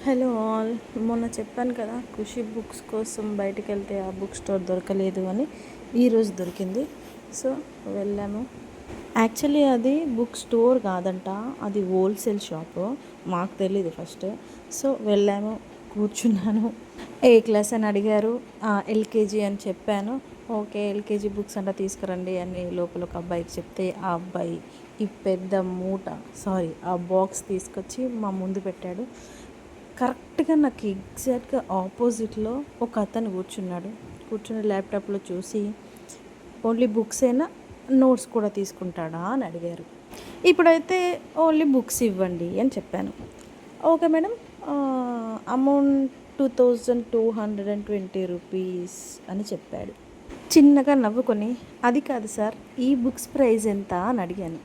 Hello all. మొన్న చెప్పాను కదా ఖుషి బుక్స్ కోసం బయటికి వెళ్తే ఆ బుక్ స్టోర్ దొరకలేదు అని. ఈరోజు దొరికింది. సో వెళ్ళాము. యాక్చువల్లీ అది బుక్ స్టోర్ కాదంట, అది హోల్సేల్ షాపు. మాకు తెలియదు ఫస్ట్. సో వెళ్ళాము, కూర్చున్నాను. ఏ క్లాస్ అని అడిగారు. ఎల్కేజీ అని చెప్పాను. ఓకే, ఎల్కేజీ బుక్స్ అంతా తీసుకురండి అని లోపల ఒక అబ్బాయికి చెప్తే ఆ అబ్బాయి ఈ పెద్ద మూట, ఆ బాక్స్ తీసుకొచ్చి మా ముందు పెట్టాడు. కరెక్ట్గా నాకు ఎగ్జాక్ట్గా ఆపోజిట్లో ఒక అతను కూర్చుని ల్యాప్టాప్లో చూసి ఓన్లీ బుక్స్ అయినా నోట్స్ కూడా తీసుకుంటాడా అని అడిగారు. ఇప్పుడైతే ఓన్లీ బుక్స్ ఇవ్వండి అని చెప్పాను. ఓకే మేడం, అమౌంట్ 2220 రూపీస్ అని చెప్పాడు. చిన్నగా నవ్వుకొని, అది కాదు సార్, ఈ బుక్స్ ప్రైస్ ఎంత అని అడిగాను.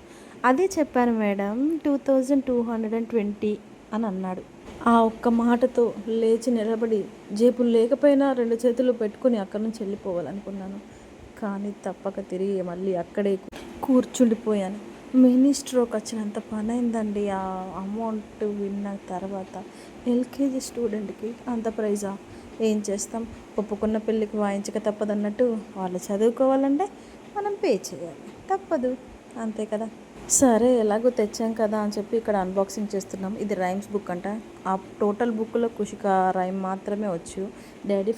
అదే చెప్పాను మేడం, 2220 అని అన్నాడు. ఆ ఒక్క మాటతో లేచి నిలబడి జేబులు లేకపోయినా 2 చేతులు పెట్టుకుని అక్కడి నుంచి వెళ్ళిపోవాలనుకున్నాను. కానీ తప్పక తిరిగి మళ్ళీ అక్కడే కూర్చుండిపోయాను. మినీ స్ట్రోక్ వచ్చినంత పని అయిందండి ఆ అమౌంట్ విన్న తర్వాత. ఎల్కేజీ స్టూడెంట్కి అంత ప్రైజా? ఏం చేస్తాం, ఒప్పుకున్న పెళ్ళికి వాయించక తప్పదన్నట్టు వాళ్ళు చదువుకోవాలంటే మనం పే చేయాలి, తప్పదు, అంతే కదా. సరే ఎలాగో తెచ్చాం కదా అని చెప్పి ఇక్కడ అన్బాక్సింగ్ చేస్తున్నాం. ఇది రైమ్స్ బుక్ అంట. ఆ టోటల్ బుక్లో కుషిక రైమ్ మాత్రమే వచ్చు. డాడీ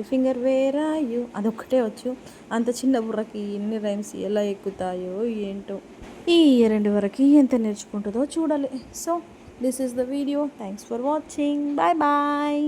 ఫింగర్ వేరా యూ అదొక్కటే వచ్చు. అంత చిన్న బుర్రకి ఎన్ని రైమ్స్ ఎలా ఎక్కుతాయో ఏంటో. ఈ రెండు వరకు ఎంత నేర్చుకుంటుందో చూడాలి. So this is the video. Thanks for watching. Bye bye.